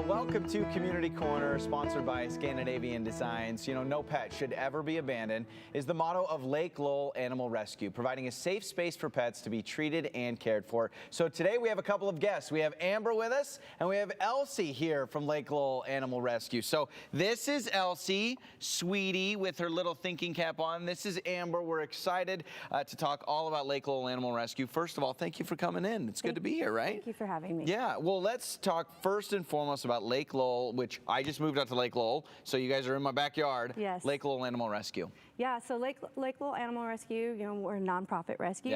Well, welcome to Community Corner, sponsored by Scandinavian Designs. You know, no pet should ever be abandoned is the motto of Lake Lowell Animal Rescue, providing a safe space for pets to be treated and cared for. So today we have a couple of guests. We have Amber with us, and we have Elsie here from Lake Lowell Animal Rescue. So this is Elsie, sweetie, with her little thinking cap on. This is Amber. We're excited to talk all about Lake Lowell Animal Rescue. First of all, thank you for coming in. It's good to be here, right? Thank you for having me. Yeah, well, let's talk first and foremost about Lake Lowell, which I just moved out to Lake Lowell, so you guys are in my backyard. Yes. Lake Lowell Animal Rescue. Yeah, so Lake Lowell Animal Rescue, you know, we're a nonprofit rescue.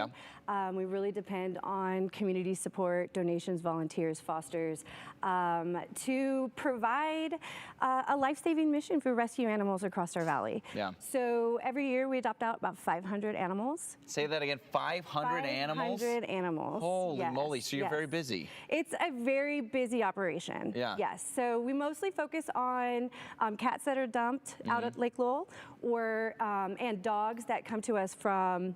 Yeah. We really depend on community support, donations, volunteers, fosters, to provide a life-saving mission for rescue animals across our valley. Yeah. So every year we adopt out about 500 animals. Say that again, 500 animals? 500 animals. Holy yes, moly, so you're very busy. It's a very busy operation. Yeah. Yes, so we mostly focus on cats that are dumped out at Lake Lowell, or and dogs that come to us from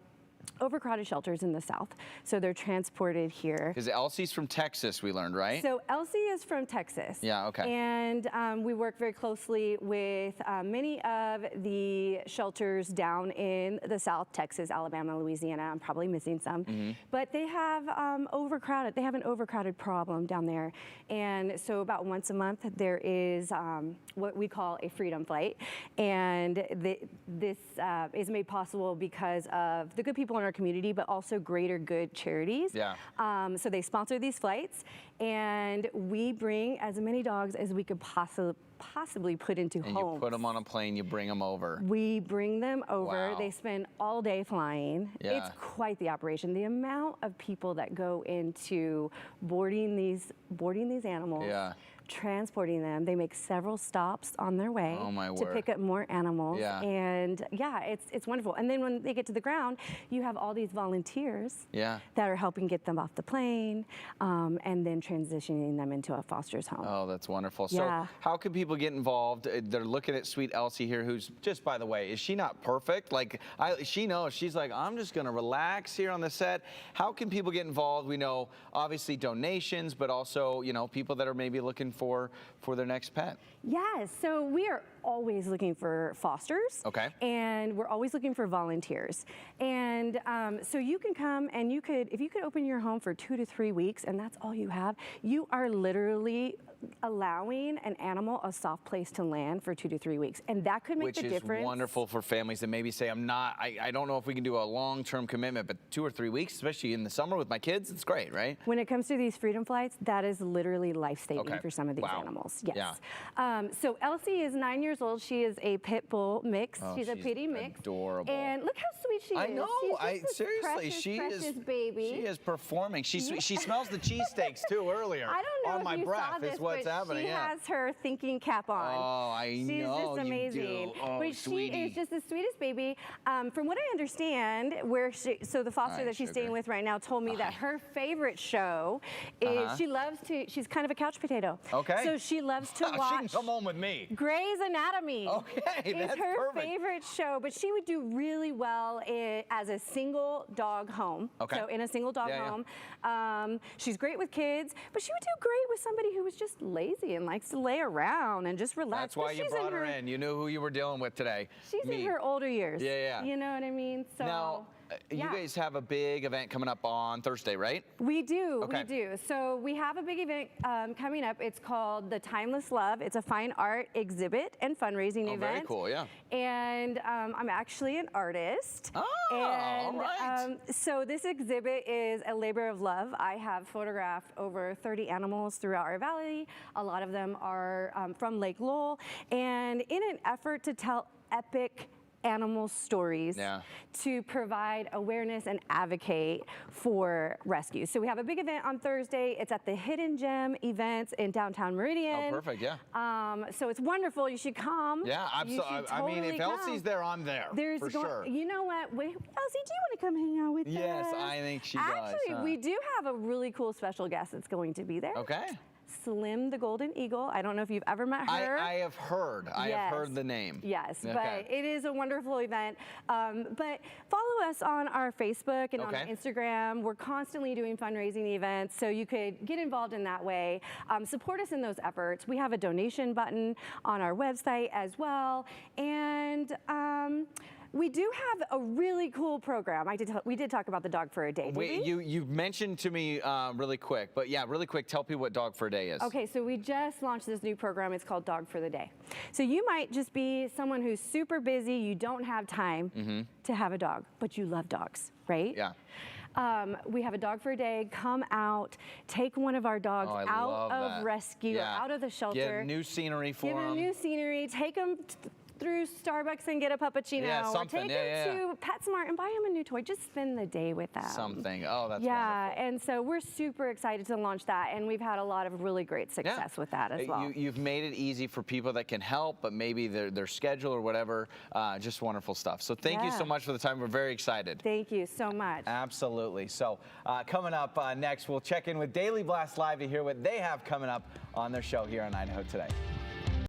overcrowded shelters in the south. So they're transported here. Because Elsie's from Texas, we learned, right? So Elsie is from Texas. Yeah, okay. And we work very closely with many of the shelters down in the South, Texas, Alabama, Louisiana. I'm probably missing some. But they have overcrowded. They have an overcrowded problem down there. And so about once a month, there is what we call a freedom flight. And this is made possible because of the good people in our community, but also greater good charities. Yeah. So they sponsor these flights, and we bring as many dogs as we could possibly put into homes. And you put them on a plane, you bring them over. We bring them over. Wow. They spend all day flying. Yeah. It's quite the operation. The amount of people that go into boarding these animals. Yeah. Transporting them. They make several stops on their way to pick up more animals. Yeah. And yeah, it's wonderful. And then when they get to the ground, you have all these volunteers that are helping get them off the plane, and then transitioning them into a foster's home. Oh, that's wonderful. Yeah. So how can people get involved? They're looking at sweet Elsie here, who's just, by the way, is she not perfect? Like, she knows, she's like, I'm just gonna relax here on the set. How can people get involved? We know, obviously, donations, but also, you know, people that are maybe looking for their next pet. Yes, so we are always looking for fosters. Okay. And we're always looking for volunteers. And so you can come and if you could open your home for 2 to 3 weeks and that's all you have, you are literally allowing an animal a soft place to land for 2 to 3 weeks. And that could make the difference. Which is wonderful for families that maybe say, I don't know if we can do a long-term commitment, but 2 or 3 weeks, especially in the summer with my kids, it's great, right? When it comes to these freedom flights, that is literally life-saving for some of these animals. Yes. Yeah. So Elsie is 9 years old. She is a pit bull mix. Oh, she's a pitty mix. Adorable. And look how sweet she is. I know. Seriously, precious baby. She is performing. She smells the cheesesteaks too earlier. I don't know on if my you breath saw this, is what's but happening. She has her thinking cap on. Oh, I know. She's just amazing. You do. Oh, but sweetie. She is just the sweetest baby. From what I understand, so the foster that she's staying with right now told me that her favorite show is she's kind of a couch potato. Okay. So she loves to watch. She can come home with me. Grey's Anatomy. Okay, that's her perfect. favorite show, but she would do really well as a single dog home. Okay. So in a single dog home. She's great with kids, but she would do great with somebody who was just lazy and likes to lay around and just relax. That's why you brought her in. You knew who you were dealing with today. She's in her older years. Yeah. You know what I mean? So now, you guys have a big event coming up on Thursday, right? We do, we do. So we have a big event coming up. It's called the Timeless Love. It's a fine art exhibit and fundraising event. Very cool, yeah. And I'm actually an artist. Oh, and, all right. So this exhibit is a labor of love. I have photographed over 30 animals throughout our valley. A lot of them are from Lake Lowell. And in an effort to tell epic animal stories to provide awareness and advocate for rescue. So we have a big event on Thursday. It's at the Hidden Gem Events in downtown Meridian. Oh, perfect, yeah. So it's wonderful. You should come. Yeah, absolutely. I mean, if Elsie's there, I'm there. For sure. You know what? Wait, Elsie, do you want to come hang out with us? Yes, I think she does. Actually, we do have a really cool special guest that's going to be there. Okay. Slim the Golden Eagle. I don't know if you've ever met her. I have heard. I have heard the name. Yes, Okay. but it is a wonderful event. But follow us on our Facebook and on our Instagram. We're constantly doing fundraising events, so you could get involved in that way. Support us in those efforts. We have a donation button on our website as well. And we do have a really cool program. We did talk about the Dog for a Day. You mentioned to me really quick, but yeah, really quick, tell people what Dog for a Day is. Okay, so we just launched this new program. It's called Dog for the Day. So you might just be someone who's super busy, you don't have time to have a dog, but you love dogs, right? Yeah. We have a Dog for a Day. Come out, take one of our dogs out of rescue, out of the shelter. Get new scenery for them. Give them new scenery. Take them through Starbucks and get a puppuccino. Yeah, something. Or take them to PetSmart and buy them a new toy. Just spend the day with them. Something. Oh, that's wonderful. And so we're super excited to launch that, and we've had a lot of really great success with that as well. You've made it easy for people that can help, but maybe their schedule or whatever. Just wonderful stuff. So thank you so much for the time. We're very excited. Thank you so much. Absolutely. So coming up next, we'll check in with Daily Blast Live to hear what they have coming up on their show here on Idaho Today.